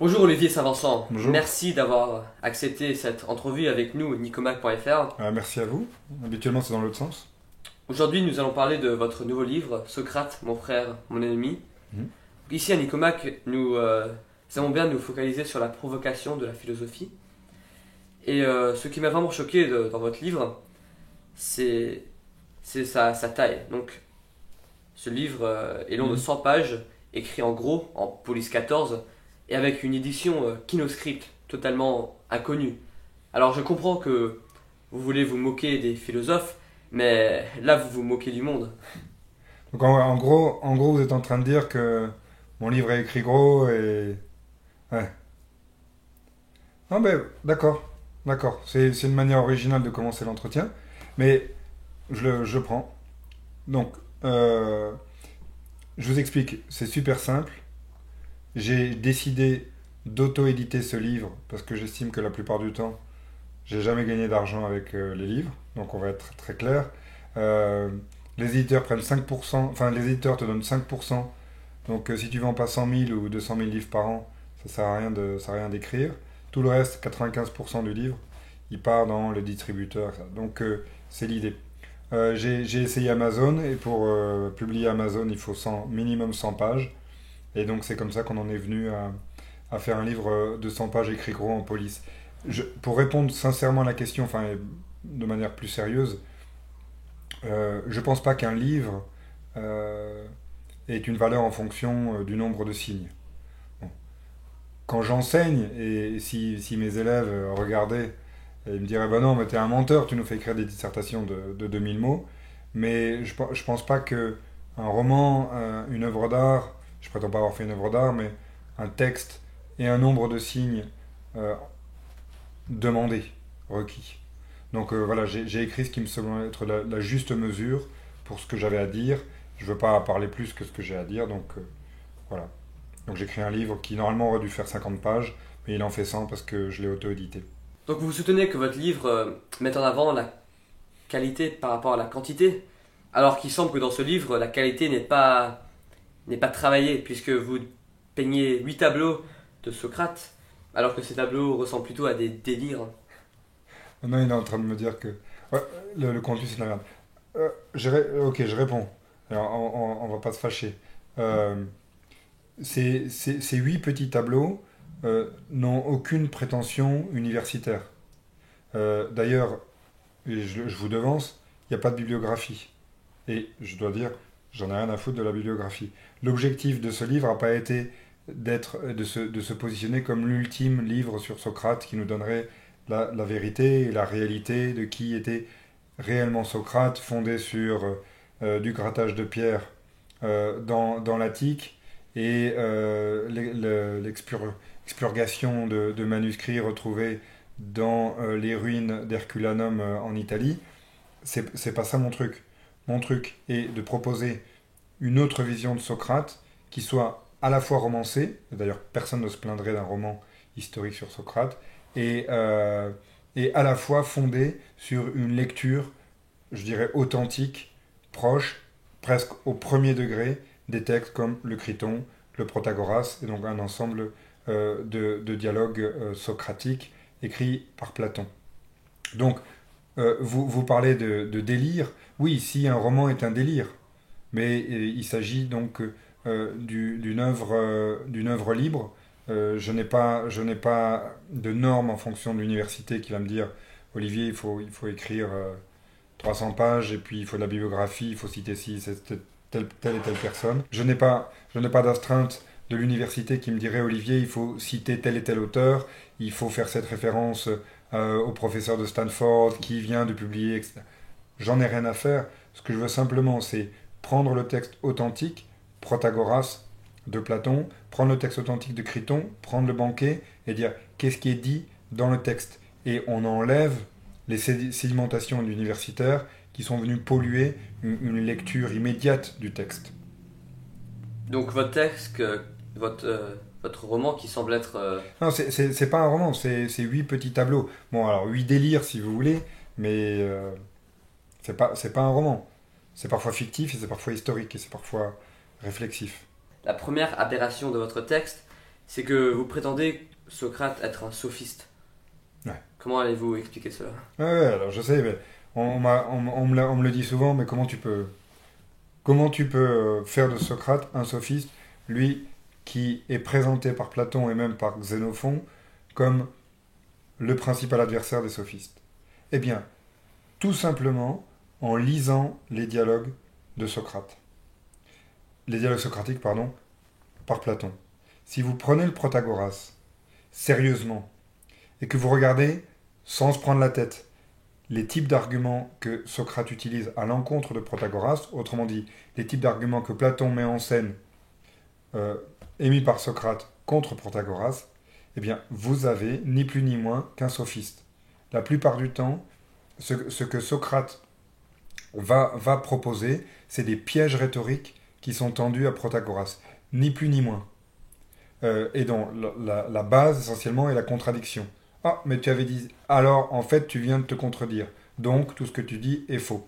Bonjour Olivier Saint-Vincent, Bonjour. merci d'avoir accepté cette entrevue avec nous, nicomac.fr. Merci à vous. Habituellement, c'est dans l'autre sens. Aujourd'hui, nous allons parler de votre nouveau livre, Socrate, mon frère, mon ennemi. Mhm. Ici à Nicomac, nous aimons bien nous focaliser sur la provocation de la philosophie. Et ce qui m'a vraiment choqué dans votre livre, c'est sa taille. Donc, ce livre est long de Mhm. 100 pages, écrit en gros, en police 14, et avec une édition Kinoscript, totalement inconnue. Alors je comprends que vous voulez vous moquer des philosophes, mais là vous vous moquez du monde. Donc, en gros, vous êtes en train de dire que mon livre est écrit gros et. Ouais. Non, mais d'accord. D'accord. C'est une manière originale de commencer l'entretien. Mais je prends. Donc, je vous explique. C'est super simple. J'ai décidé d'auto-éditer ce livre parce que j'estime que la plupart du temps, j'ai jamais gagné d'argent avec les livres, donc on va être très clair. Euh, les éditeurs prennent 5%, enfin les éditeurs te donnent 5%, donc si tu vends pas 100 000 ou 200 000 livres par an, ça sert à rien ça sert à rien d'écrire. Tout le reste, 95% du livre, il part dans le distributeur. Donc c'est l'idée. J'ai essayé Amazon et pour publier Amazon, il faut minimum 100 pages. Et donc c'est comme ça qu'on en est venu à faire un livre de 100 pages écrit gros en police. Pour répondre sincèrement à la question, enfin de manière plus sérieuse, je pense pas qu'un livre ait une valeur en fonction du nombre de signes. Bon. Quand j'enseigne, et si mes élèves regardaient, ils me diraient bah non, mais t'es un menteur, tu nous fais écrire des dissertations de 2000 mots. Mais je pense pas que un roman, une œuvre d'art, je prétends pas avoir fait une œuvre d'art, mais un texte et un nombre de signes euh, demandés, requis. Donc voilà, j'ai écrit ce qui me semble être la juste mesure pour ce que j'avais à dire. Je veux pas parler plus que ce que j'ai à dire, donc voilà. Donc j'écris un livre qui normalement aurait dû faire 50 pages, mais il en fait 100 parce que je l'ai auto-édité. Donc vous soutenez que votre livre met en avant la qualité par rapport à la quantité, alors qu'il semble que dans ce livre la qualité n'est pas travaillée, puisque vous peignez 8 tableaux de Socrate, alors que ces tableaux ressemblent plutôt à des délires. Maintenant il est en train de me dire que ouais, le contenu c'est de la merde. Ok, je réponds. Alors, on va pas se fâcher. Euh, ces 8 petits tableaux n'ont aucune prétention universitaire. D'ailleurs, et je vous devance, il n'y a pas de bibliographie. Et je dois dire, j'en ai rien à foutre de la bibliographie. L'objectif de ce livre n'a pas été de se positionner comme l'ultime livre sur Socrate qui nous donnerait la vérité et la réalité de qui était réellement Socrate, fondé sur du grattage de pierre dans l'Attique et l'expurgation de manuscrits retrouvés dans les ruines d'Herculanum en Italie. C'est pas ça mon truc. Mon truc est de proposer une autre vision de Socrate qui soit à la fois romancée, d'ailleurs personne ne se plaindrait d'un roman historique sur Socrate, et à la fois fondée sur une lecture, je dirais, authentique, proche, presque au premier degré, des textes comme le Criton, le Protagoras, et donc un ensemble de dialogues socratiques écrits par Platon. Donc, vous parlez de délire. Oui, si un roman est un délire, mais il s'agit donc d'une œuvre libre. Je n'ai pas de normes en fonction de l'université qui va me dire Olivier, il faut écrire 300 pages et puis il faut de la bibliographie, il faut citer ci, telle et telle personne. Je n'ai pas d'astreinte de l'université qui me dirait Olivier, il faut citer tel et tel auteur, il faut faire cette référence au professeur de Stanford qui vient de publier, etc. J'en ai rien à faire. Ce que je veux simplement, c'est prendre le texte authentique, Protagoras de Platon, prendre le texte authentique de Criton, prendre le banquet et dire qu'est-ce qui est dit dans le texte. Et on enlève les sédimentations universitaires qui sont venues polluer une lecture immédiate du texte. Donc votre texte, votre roman qui semble être Non, c'est pas un roman, c'est 8 petits tableaux. Bon, alors 8 délires si vous voulez, mais c'est pas un roman. C'est parfois fictif, et c'est parfois historique, et c'est parfois réflexif. la première aberration de votre texte, c'est que vous prétendez, Socrate, être un sophiste. Ouais. Comment allez-vous expliquer cela? Ouais, alors je sais, mais on me le dit souvent, mais comment tu peux faire de Socrate un sophiste, lui qui est présenté par Platon et même par Xénophon comme le principal adversaire des sophistes? Eh bien, tout simplement en lisant les dialogues de Socrate. Les dialogues socratiques, pardon, par Platon. Si vous prenez le Protagoras sérieusement et que vous regardez sans se prendre la tête les types d'arguments que Socrate utilise à l'encontre de Protagoras, autrement dit, les types d'arguments que Platon met en scène, euh, émis par Socrate contre Protagoras, eh bien, vous avez ni plus ni moins qu'un sophiste. La plupart du temps, ce que Socrate va proposer, c'est des pièges rhétoriques qui sont tendus à Protagoras, ni plus ni moins. Et dont la base, essentiellement, est la contradiction. Ah, mais tu avais dit. Alors, en fait, tu viens de te contredire. Donc, tout ce que tu dis est faux.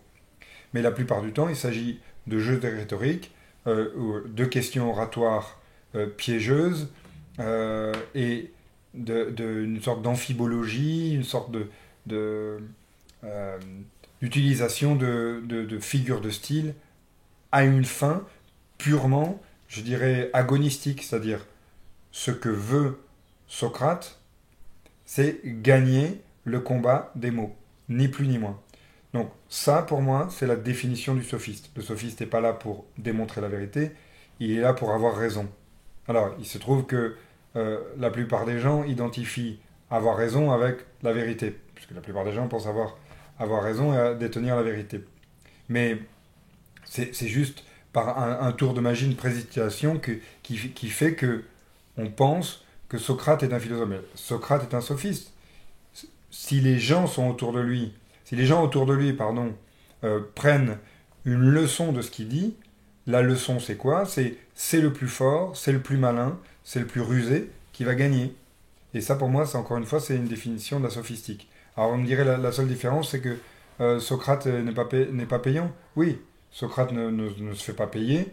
Mais la plupart du temps, il s'agit de jeux de rhétorique, de questions oratoires piégeuses, et une sorte d'amphibologie, une sorte de, euh, d'utilisation de figures de style à une fin purement, je dirais, agonistique, c'est-à-dire ce que veut Socrate, c'est gagner le combat des mots, ni plus ni moins. Donc ça, pour moi, c'est la définition du sophiste. Le sophiste n'est pas là pour démontrer la vérité, il est là pour avoir raison. Alors, il se trouve que la plupart des gens identifient avoir raison avec la vérité, puisque la plupart des gens pensent avoir raison et détenir la vérité. Mais c'est juste par un tour de magie, une précipitation qui fait que on pense que Socrate est un philosophe. Mais Socrate est un sophiste. Si les gens sont autour de lui, si les gens autour de lui, pardon, prennent une leçon de ce qu'il dit, la leçon c'est quoi? C'est le plus fort, c'est le plus malin, c'est le plus rusé qui va gagner. Et ça pour moi, c'est encore une fois, c'est une définition de la sophistique. Alors on me dirait la seule différence, c'est que Socrate n'est pas payant. Oui, Socrate ne se fait pas payer,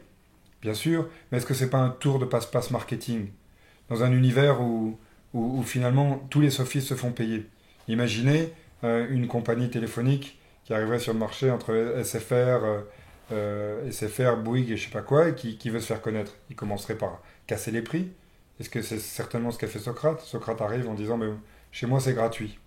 bien sûr, mais est-ce que c'est pas un tour de passe-passe marketing dans un univers où finalement tous les sophistes se font payer? Imaginez une compagnie téléphonique qui arriverait sur le marché entre SFR, Bouygues et je sais pas quoi, et qui veut se faire connaître. Il commencerait par casser les prix. Est-ce que c'est certainement ce qu'a fait Socrate? Socrate arrive en disant mais chez moi c'est gratuit.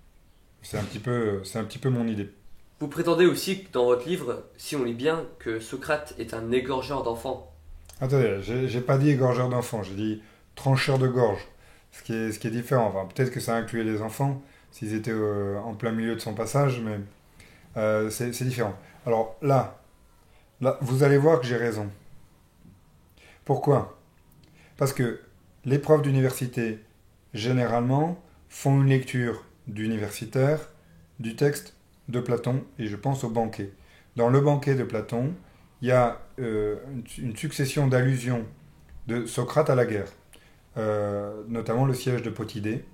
C'est un petit peu mon idée. Vous prétendez aussi que dans votre livre, si on lit bien, que Socrate est un égorgeur d'enfants. Attendez, j'ai pas dit égorgeur d'enfants, j'ai dit trancheur de gorge. Ce qui est différent. Enfin, peut-être que ça incluait les enfants s'ils étaient en plein milieu de son passage, mais c'est différent. Alors là, vous allez voir que j'ai raison. Pourquoi? Parce que les profs d'université, généralement, font une lecture d'universitaire du texte de Platon, et je pense au banquet. Dans le banquet de Platon, il y a une succession d'allusions de Socrate à la guerre, notamment le siège de Potidée,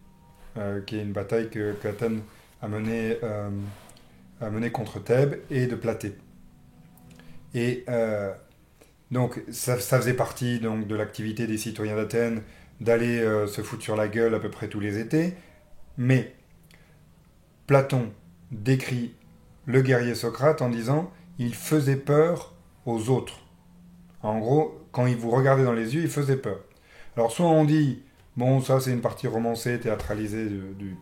qui est une bataille qu'Athènes a menée contre Thèbes, et de Platée. Et donc ça faisait partie donc, de l'activité des citoyens d'Athènes d'aller se foutre sur la gueule à peu près tous les étés. Mais Platon décrit le guerrier Socrate en disant il faisait peur aux autres. En gros, quand il vous regardait dans les yeux, il faisait peur. Alors soit on dit bon ça c'est une partie romancée, théâtralisée du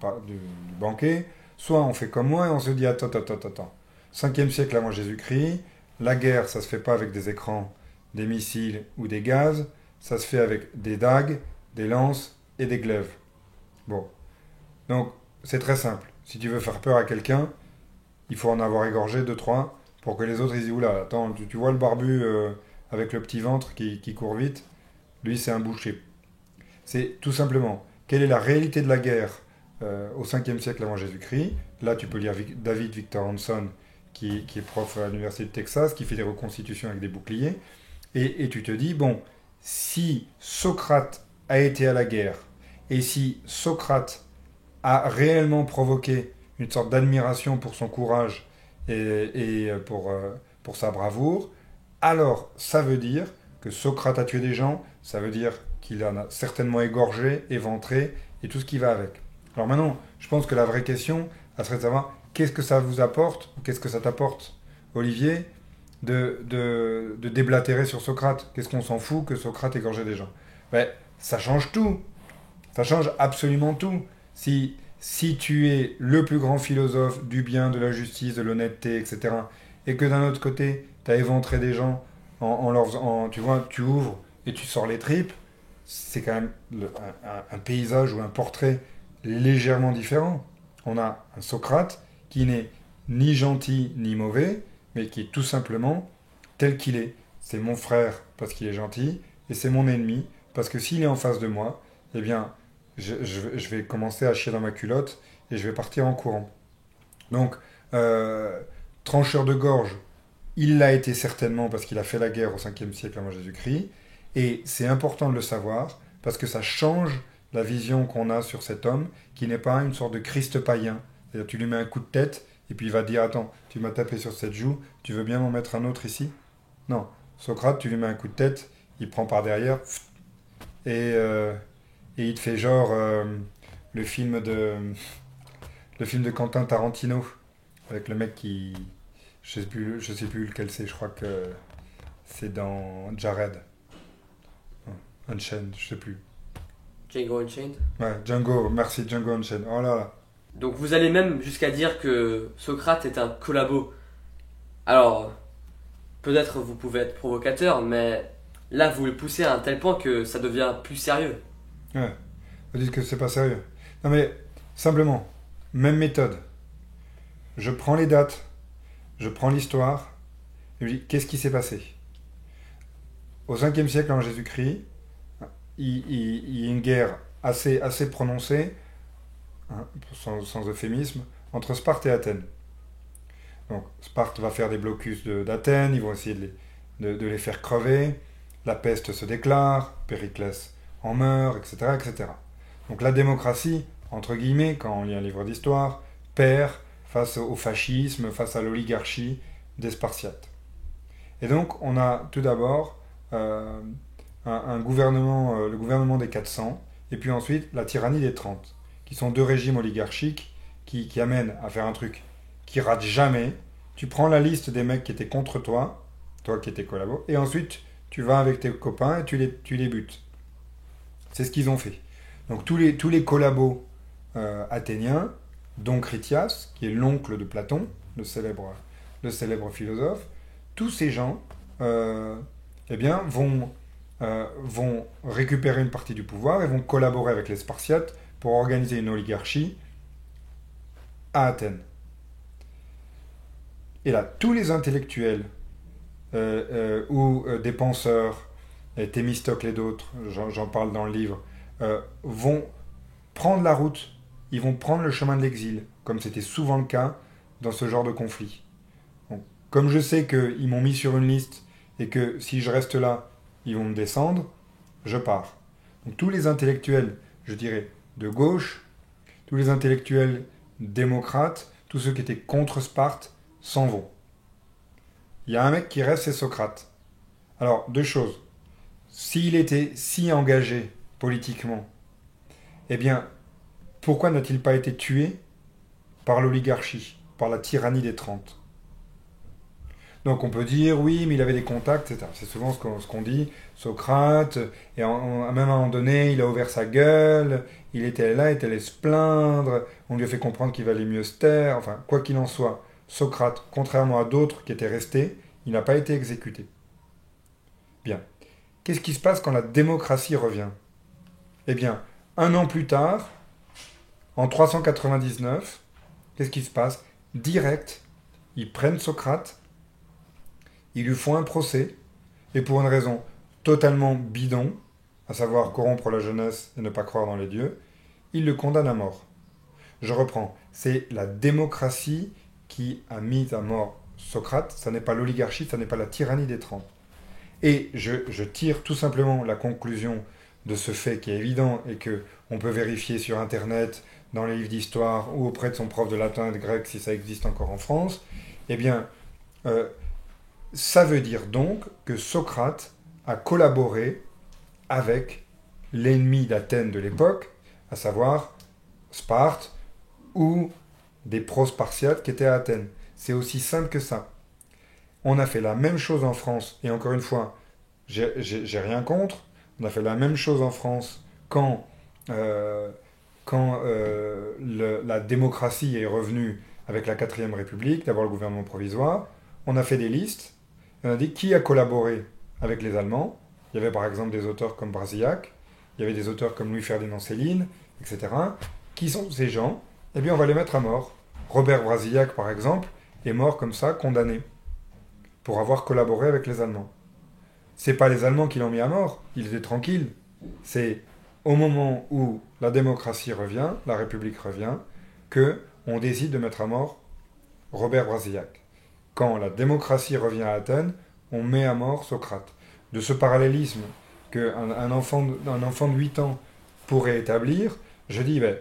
banquet, soit on fait comme moi et on se dit attends. 5e siècle avant Jésus-Christ, la guerre ça se fait pas avec des écrans, des missiles ou des gaz, ça se fait avec des dagues, des lances et des glaives. Bon, donc c'est très simple. Si tu veux faire peur à quelqu'un, il faut en avoir égorgé deux trois pour que les autres ils disent oula, attends, tu vois le barbu avec le petit ventre qui court vite, lui c'est un boucher. C'est tout simplement quelle est la réalité de la guerre au 5e siècle avant Jésus-Christ. Là tu peux lire David Victor Hanson qui est prof à l'université de Texas, qui fait des reconstitutions avec des boucliers, et tu te dis bon, si Socrate a été à la guerre et si Socrate a réellement provoqué une sorte d'admiration pour son courage et pour sa bravoure, alors ça veut dire que Socrate a tué des gens, ça veut dire qu'il en a certainement égorgé, éventré, et tout ce qui va avec. Alors maintenant, je pense que la vraie question, ça serait de savoir qu'est-ce que ça vous apporte, ou qu'est-ce que ça t'apporte, Olivier, de déblatérer sur Socrate. Qu'est-ce qu'on s'en fout que Socrate égorgeait des gens? Ben, ça change tout. Ça change absolument tout. Si tu es le plus grand philosophe du bien, de la justice, de l'honnêteté, etc., et que d'un autre côté, tu as éventré des gens tu vois, tu ouvres et tu sors les tripes, c'est quand même un paysage ou un portrait légèrement différent. On a un Socrate qui n'est ni gentil ni mauvais, mais qui est tout simplement tel qu'il est. C'est mon frère parce qu'il est gentil, et c'est mon ennemi parce que s'il est en face de moi, eh bien, je vais commencer à chier dans ma culotte et je vais partir en courant. Donc, trancheur de gorge, il l'a été certainement parce qu'il a fait la guerre au 5e siècle avant Jésus-Christ, et c'est important de le savoir parce que ça change la vision qu'on a sur cet homme qui n'est pas une sorte de Christ païen. C'est-à-dire tu lui mets un coup de tête et puis il va te dire attends, tu m'as tapé sur cette joue, tu veux bien m'en mettre un autre ici? Non. Socrate, tu lui mets un coup de tête, il prend par derrière et, euh, et il te fait genre le film de le film de Quentin Tarantino avec le mec qui je sais plus lequel c'est, je crois que c'est dans Jared. Unchained, je sais plus. Django Unchained. Ouais, Django, merci Django Unchained. Oh là là. Donc vous allez même jusqu'à dire que Socrate est un collabo. Alors, peut-être vous pouvez être provocateur, mais là vous le poussez à un tel point que ça devient plus sérieux. Ouais, vous dites que c'est pas sérieux. Non mais, simplement, même méthode. Je prends les dates, je prends l'histoire, et je dis qu'est-ce qui s'est passé? Au 5e siècle avant Jésus-Christ, il y a une guerre assez prononcée, hein, sans euphémisme, entre Sparte et Athènes. Donc Sparte va faire des blocus d'Athènes, ils vont essayer de les faire crever, la peste se déclare, Périclès en meurt, etc., etc. Donc la démocratie, entre guillemets, quand on lit un livre d'histoire, perd face au fascisme, face à l'oligarchie des Spartiates. Et donc on a tout d'abord un gouvernement, le gouvernement des 400, et puis ensuite la tyrannie des 30, qui sont deux régimes oligarchiques qui amènent à faire un truc qui rate jamais. Tu prends la liste des mecs qui étaient contre toi, toi qui étais collabo, et ensuite tu vas avec tes copains et tu les butes. C'est ce qu'ils ont fait. Donc tous les collabos athéniens, dont Critias, qui est l'oncle de Platon, le célèbre philosophe, tous ces gens eh bien, vont récupérer une partie du pouvoir et vont collaborer avec les Spartiates pour organiser une oligarchie à Athènes. Et là, tous les intellectuels ou des penseurs, Thémistocle et d'autres, j'en parle dans le livre, vont prendre la route, ils vont prendre le chemin de l'exil, comme c'était souvent le cas dans ce genre de conflit. Donc, comme je sais qu'ils m'ont mis sur une liste et que si je reste là, ils vont me descendre, je pars. Donc tous les intellectuels, je dirais, de gauche, tous les intellectuels démocrates, tous ceux qui étaient contre Sparte, s'en vont. Il y a un mec qui reste, c'est Socrate. Alors, deux choses. S'il était si engagé politiquement, eh bien, pourquoi n'a-t-il pas été tué par l'oligarchie, par la tyrannie des 30? Donc on peut dire, oui, mais il avait des contacts, etc. C'est souvent ce qu'on dit, Socrate, et même à un moment donné, il a ouvert sa gueule, il était là, il était allé se plaindre, on lui a fait comprendre qu'il valait mieux se taire, enfin, quoi qu'il en soit, Socrate, contrairement à d'autres qui étaient restés, il n'a pas été exécuté. Bien. Qu'est-ce qui se passe quand la démocratie revient? Eh bien, un an plus tard, en 399, qu'est-ce qui se passe? Direct, ils prennent Socrate, ils lui font un procès, et pour une raison totalement bidon, à savoir corrompre la jeunesse et ne pas croire dans les dieux, ils le condamnent à mort. Je reprends, c'est la démocratie qui a mis à mort Socrate, ça n'est pas l'oligarchie, ça n'est pas la tyrannie des 30. Et je tire tout simplement la conclusion de ce fait qui est évident et que on peut vérifier sur Internet, dans les livres d'histoire ou auprès de son prof de latin et de grec si ça existe encore en France, eh bien, ça veut dire donc que Socrate à collaborer avec l'ennemi d'Athènes de l'époque, à savoir Sparte ou des prospartiates qui étaient à Athènes. C'est aussi simple que ça. On a fait la même chose en France, et encore une fois, j'ai rien contre. On a fait la même chose en France quand la démocratie est revenue avec la 4ème République, d'abord le gouvernement provisoire. On a fait des listes, et on a dit qui a collaboré avec les Allemands. Il y avait par exemple des auteurs comme Brasillac, il y avait des auteurs comme Louis-Ferdinand Céline, etc. Qui sont ces gens? Eh bien, on va les mettre à mort. Robert Brasillac, par exemple, est mort comme ça, condamné, pour avoir collaboré avec les Allemands. C'est pas les Allemands qui l'ont mis à mort, ils étaient tranquilles. C'est au moment où la démocratie revient, la République revient, que on décide de mettre à mort Robert Brasillac. Quand la démocratie revient à Athènes, on met à mort Socrate. De ce parallélisme qu'un enfant de 8 ans pourrait établir, je dis, ben,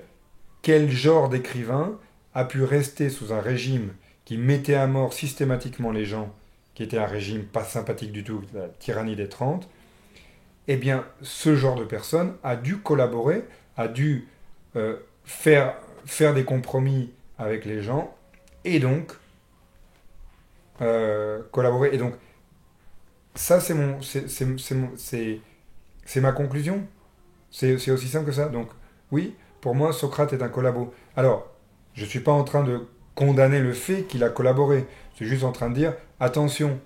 quel genre d'écrivain a pu rester sous un régime qui mettait à mort systématiquement les gens, qui était un régime pas sympathique du tout, la tyrannie des 30, eh bien, ce genre de personne a dû collaborer, a dû faire des compromis avec les gens, et donc collaborer. Et donc, ça, c'est ma conclusion. C'est aussi simple que ça. Donc, oui, pour moi, Socrate est un collabo. Alors, je ne suis pas en train de condamner le fait qu'il a collaboré. Je suis juste en train de dire, attention,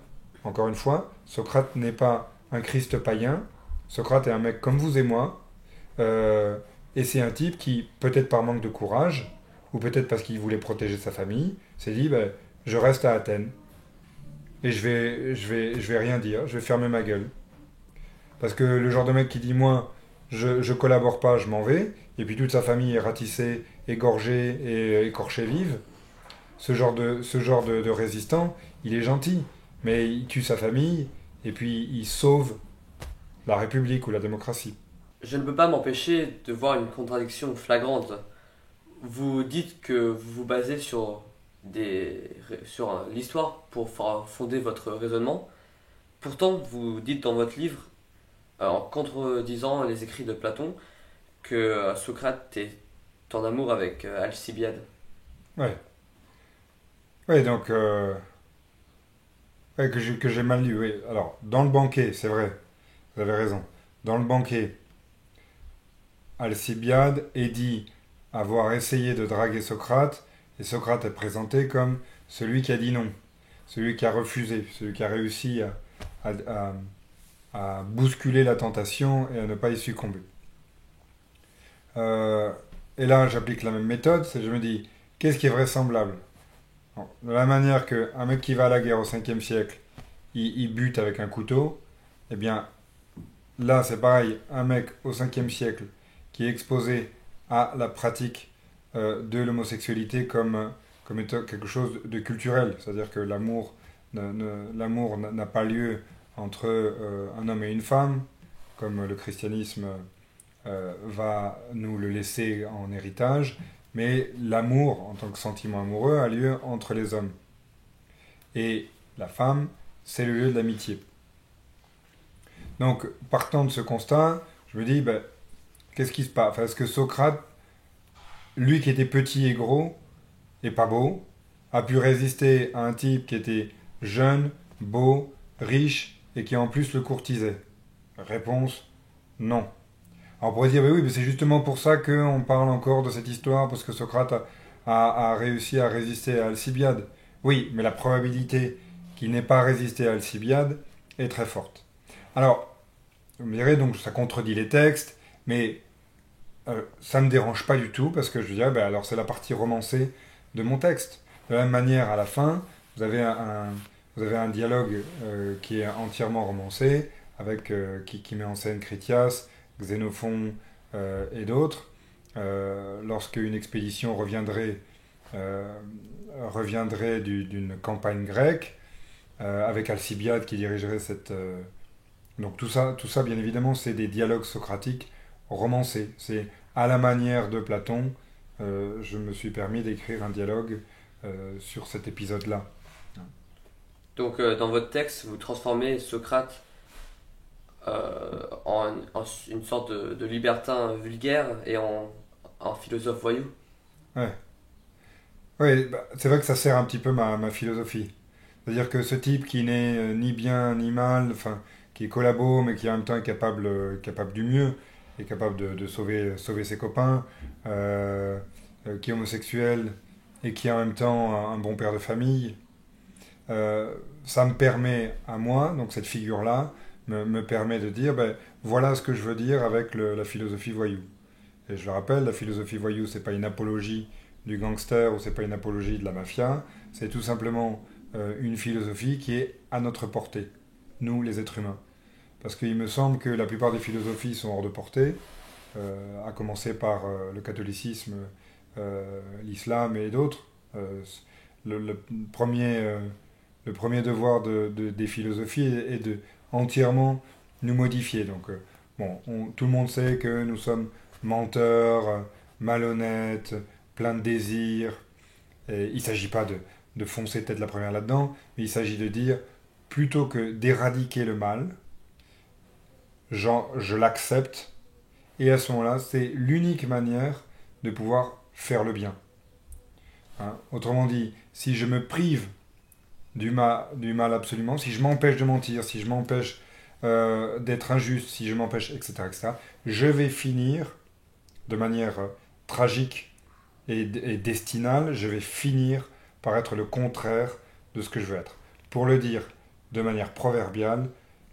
encore une fois, Socrate n'est pas un Christ païen. Socrate est un mec comme vous et moi. Et c'est un type qui, peut-être par manque de courage, ou peut-être parce qu'il voulait protéger sa famille, s'est dit, ben, je reste à Athènes. Et je vais rien dire, je vais fermer ma gueule. Parce que le genre de mec qui dit, moi, je collabore pas, je m'en vais, et puis toute sa famille est ratissée, égorgée et écorchée vive, ce genre de résistant, il est gentil, mais il tue sa famille, et puis il sauve la République ou la démocratie. Je ne peux pas m'empêcher de voir une contradiction flagrante. Vous dites que vous vous basez sur l'histoire pour fonder votre raisonnement. Pourtant, vous dites dans votre livre, en contredisant les écrits de Platon, que Socrate est en amour avec Alcibiade. Ouais. Ouais, donc, ouais, que j'ai mal lu, oui. Alors, dans le banquet, c'est vrai, vous avez raison. Dans le banquet, Alcibiade est dit avoir essayé de draguer Socrate, et Socrate est présenté comme celui qui a dit non, celui qui a refusé, celui qui a réussi à, à- à bousculer la tentation et à ne pas y succomber. Euh, et là, j'applique la même méthode, c'est je me dis, qu'est-ce qui est vraisemblable? Bon, de la manière qu'un mec qui va à la guerre au 5e siècle, il bute avec un couteau, eh bien, là, c'est pareil, un mec au 5e siècle qui est exposé à la pratique de l'homosexualité comme étant quelque chose de culturel, c'est-à-dire que l'amour n'a pas lieu entre un homme et une femme, comme le christianisme va nous le laisser en héritage, mais l'amour en tant que sentiment amoureux a lieu entre les hommes. Et la femme, c'est le lieu de l'amitié. Donc, partant de ce constat, je me dis, ben, qu'est-ce qui se passe? Enfin, est-ce que Socrate, lui qui était petit et gros, et pas beau, a pu résister à un type qui était jeune, beau, riche, et qui en plus le courtisait? Réponse, non. Alors on pourrait dire, oui, mais c'est justement pour ça qu'on parle encore de cette histoire, parce que Socrate a réussi à résister à Alcibiade. Oui, mais la probabilité qu'il n'ait pas résisté à Alcibiade est très forte. Alors, vous me direz, donc ça contredit les textes, mais ça ne me dérange pas du tout, parce que je dirais, ben, alors c'est la partie romancée de mon texte. De la même manière, à la fin, vous avez un dialogue qui est entièrement romancé, qui met en scène Critias, Xénophon et d'autres. Lorsque une expédition euh, reviendrait d'une campagne grecque, avec Alcibiade qui dirigerait cette... donc tout ça, bien évidemment, c'est des dialogues socratiques romancés. C'est à la manière de Platon, je me suis permis d'écrire un dialogue sur cet épisode-là. Donc, dans votre texte, vous transformez Socrate en une sorte de libertin vulgaire et en philosophe voyou. Ouais. Ouais, bah, c'est vrai que ça sert un petit peu ma philosophie. C'est-à-dire que ce type qui n'est ni bien ni mal, enfin, qui est collabo, mais qui en même temps est capable du mieux, est capable de sauver ses copains, euh, qui est homosexuel et qui est en même temps un bon père de famille, euh, ça me permet à moi, donc cette figure-là, me permet de dire, ben, voilà ce que je veux dire avec la philosophie voyou. Et je le rappelle, la philosophie voyou, c'est pas une apologie du gangster ou c'est pas une apologie de la mafia, c'est tout simplement une philosophie qui est à notre portée, nous les êtres humains. Parce qu'il me semble que la plupart des philosophies sont hors de portée, à commencer par le catholicisme, l'islam et d'autres. Le, le premier, euh, le premier devoir des philosophies est de entièrement nous modifier. Donc, bon, tout le monde sait que nous sommes menteurs, malhonnêtes, pleins de désirs. Et il ne s'agit pas de foncer tête la première là-dedans, mais il s'agit de dire, plutôt que d'éradiquer le mal, je l'accepte, et à ce moment-là, c'est l'unique manière de pouvoir faire le bien. Hein. Autrement dit, si je me prive du mal absolument, si je m'empêche de mentir, si je m'empêche d'être injuste, si je m'empêche, etc., je vais finir de manière tragique et destinale, je vais finir par être le contraire de ce que je veux être. Pour le dire de manière proverbiale,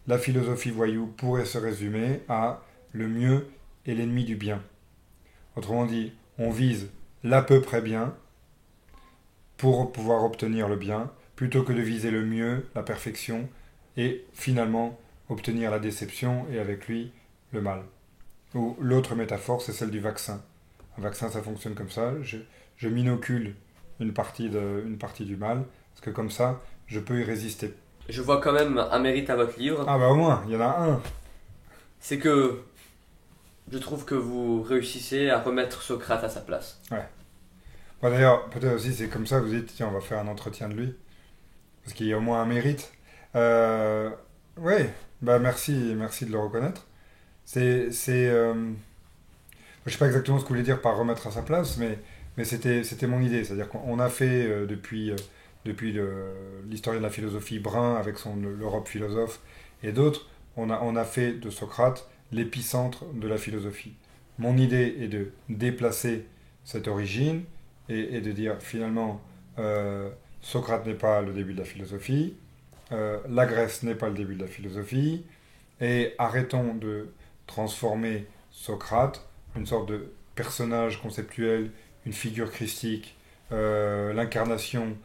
la philosophie voyou pourrait se résumer à le mieux est l'ennemi du bien. Autrement dit, on vise l'à peu près bien pour pouvoir obtenir le bien, plutôt que de viser le mieux, la perfection, et finalement obtenir la déception et avec lui le mal. Ou l'autre métaphore, c'est celle du vaccin. Un vaccin, ça fonctionne comme ça. Je m'inocule une partie du mal, parce que comme ça, je peux y résister. Je vois quand même un mérite à votre livre. Ah bah au moins, il y en a un. C'est que je trouve que vous réussissez à remettre Socrate à sa place. Ouais. Bon, d'ailleurs, peut-être aussi c'est comme ça que vous dites, tiens, on va faire un entretien de lui, parce qu'il y a au moins un mérite. Euh, ouais, bah merci de le reconnaître. Je sais pas exactement ce que vous voulez dire par remettre à sa place, mais c'était mon idée. C'est-à-dire qu'on a fait depuis l'historien de la philosophie Brun avec l'Europe philosophe et d'autres, on a fait de Socrate l'épicentre de la philosophie. Mon idée est de déplacer cette origine et de dire finalement Socrate n'est pas le début de la philosophie, la Grèce n'est pas le début de la philosophie, et arrêtons de transformer Socrate une sorte de personnage conceptuel, une figure christique, l'incarnation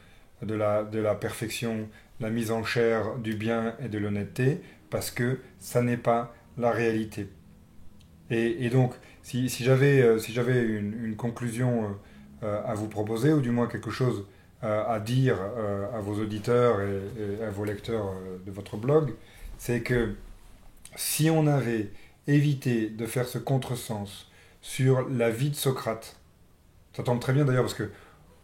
de la perfection, la mise en chair du bien et de l'honnêteté, parce que ça n'est pas la réalité. Et donc, si j'avais une conclusion à vous proposer, ou du moins quelque chose à dire à vos auditeurs et à vos lecteurs de votre blog, c'est que si on avait évité de faire ce contresens sur la vie de Socrate, ça tombe très bien d'ailleurs parce que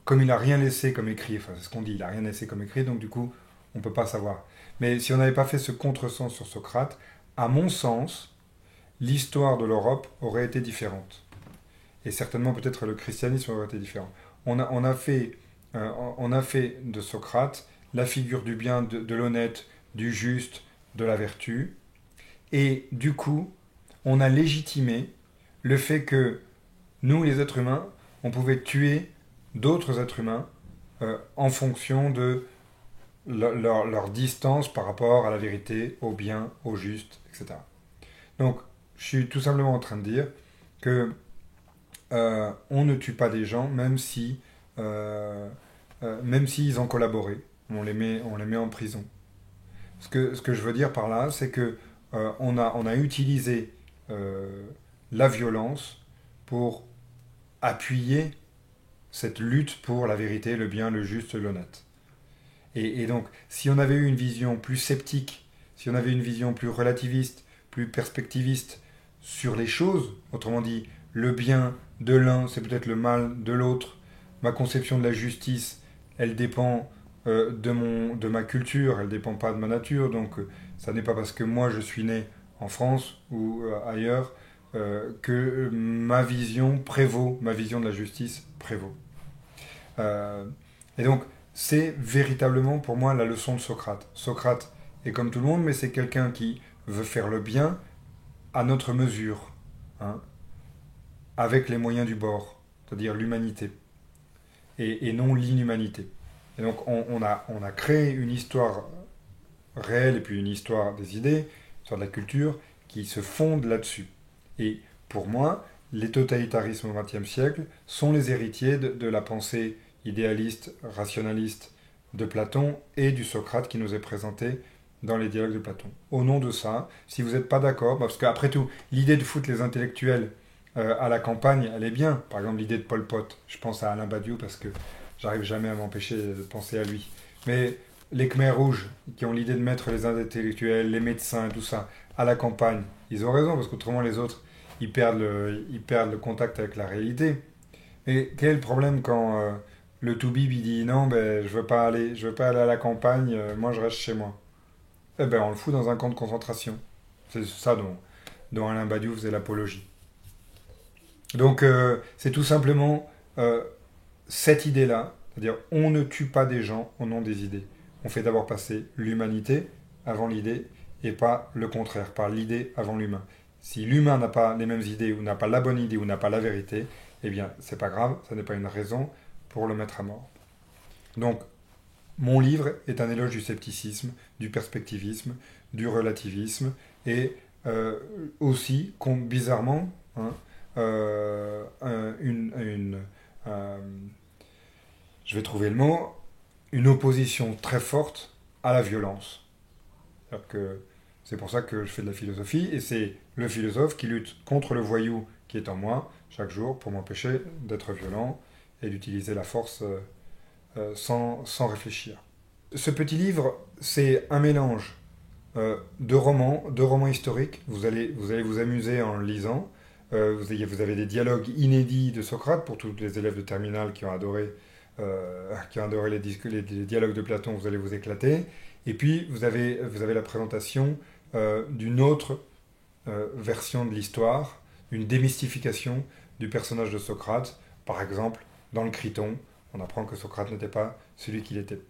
comme il n'a rien laissé comme écrit, enfin c'est ce qu'on dit, il n'a rien laissé comme écrit, donc du coup on ne peut pas savoir. Mais si on n'avait pas fait ce contresens sur Socrate, à mon sens, l'histoire de l'Europe aurait été différente. Et certainement peut-être le christianisme aurait été différent. On a fait de Socrate la figure du bien, de l'honnête, du juste, de la vertu. Et du coup, on a légitimé le fait que nous, les êtres humains, on pouvait tuer d'autres êtres humains en fonction de leur distance par rapport à la vérité, au bien, au juste, etc. Donc, je suis tout simplement en train de dire que on ne tue pas des gens, même s'ils ont collaboré. On les met en prison. Ce que je veux dire par là, c'est que on a utilisé la violence pour appuyer cette lutte pour la vérité, le bien, le juste, l'honnête. Et donc, si on avait eu une vision plus sceptique, si on avait une vision plus relativiste, plus perspectiviste sur les choses, autrement dit, le bien de l'un, c'est peut-être le mal de l'autre, ma conception de la justice, elle dépend de ma culture, elle ne dépend pas de ma nature, donc ça n'est pas parce que moi je suis né en France ou ailleurs, que ma vision prévaut, ma vision de la justice prévaut. Euh, et donc, c'est véritablement pour moi la leçon de Socrate. Socrate est comme tout le monde, mais c'est quelqu'un qui veut faire le bien à notre mesure, hein, avec les moyens du bord, c'est-à-dire l'humanité, et non l'inhumanité. Et donc, on a créé une histoire réelle et puis une histoire des idées, une histoire de la culture, qui se fonde là-dessus. Et pour moi, les totalitarismes au XXe siècle sont les héritiers de la pensée idéaliste, rationaliste de Platon et du Socrate qui nous est présenté dans les dialogues de Platon. Au nom de ça, si vous n'êtes pas d'accord, parce qu'après tout, l'idée de foutre les intellectuels à la campagne, elle est bien. Par exemple, l'idée de Pol Pot, je pense à Alain Badiou parce que j'arrive jamais à m'empêcher de penser à lui. Mais les Khmers rouges, qui ont l'idée de mettre les intellectuels, les médecins, tout ça, à la campagne, ils ont raison, parce qu'autrement les autres, ils perdent le contact avec la réalité. Et quel est le problème quand le Toubib il dit non, ben, je veux pas aller à la campagne, moi je reste chez moi. Eh ben on le fout dans un camp de concentration. C'est ça dont Alain Badiou faisait l'apologie. Donc c'est tout simplement cette idée-là, c'est-à-dire on ne tue pas des gens au nom des idées. On fait d'abord passer l'humanité avant l'idée et pas le contraire, pas l'idée avant l'humain. Si l'humain n'a pas les mêmes idées ou n'a pas la bonne idée ou n'a pas la vérité, eh bien c'est pas grave, ça n'est pas une raison pour le mettre à mort. Donc mon livre est un éloge du scepticisme, du perspectivisme, du relativisme et aussi, bizarrement, hein, euh, je vais trouver le mot, une opposition très forte à la violence. Que c'est pour ça que je fais de la philosophie, et c'est le philosophe qui lutte contre le voyou qui est en moi chaque jour pour m'empêcher d'être violent et d'utiliser la force sans réfléchir. Ce petit livre, c'est un mélange de romans historiques. Vous allez vous amuser en le lisant. Vous avez des dialogues inédits de Socrate pour tous les élèves de terminale qui ont adoré les dialogues de Platon, vous allez vous éclater. Et puis, vous avez la présentation d'une autre version de l'histoire, une démystification du personnage de Socrate. Par exemple, dans le Criton, on apprend que Socrate n'était pas celui qu'il était.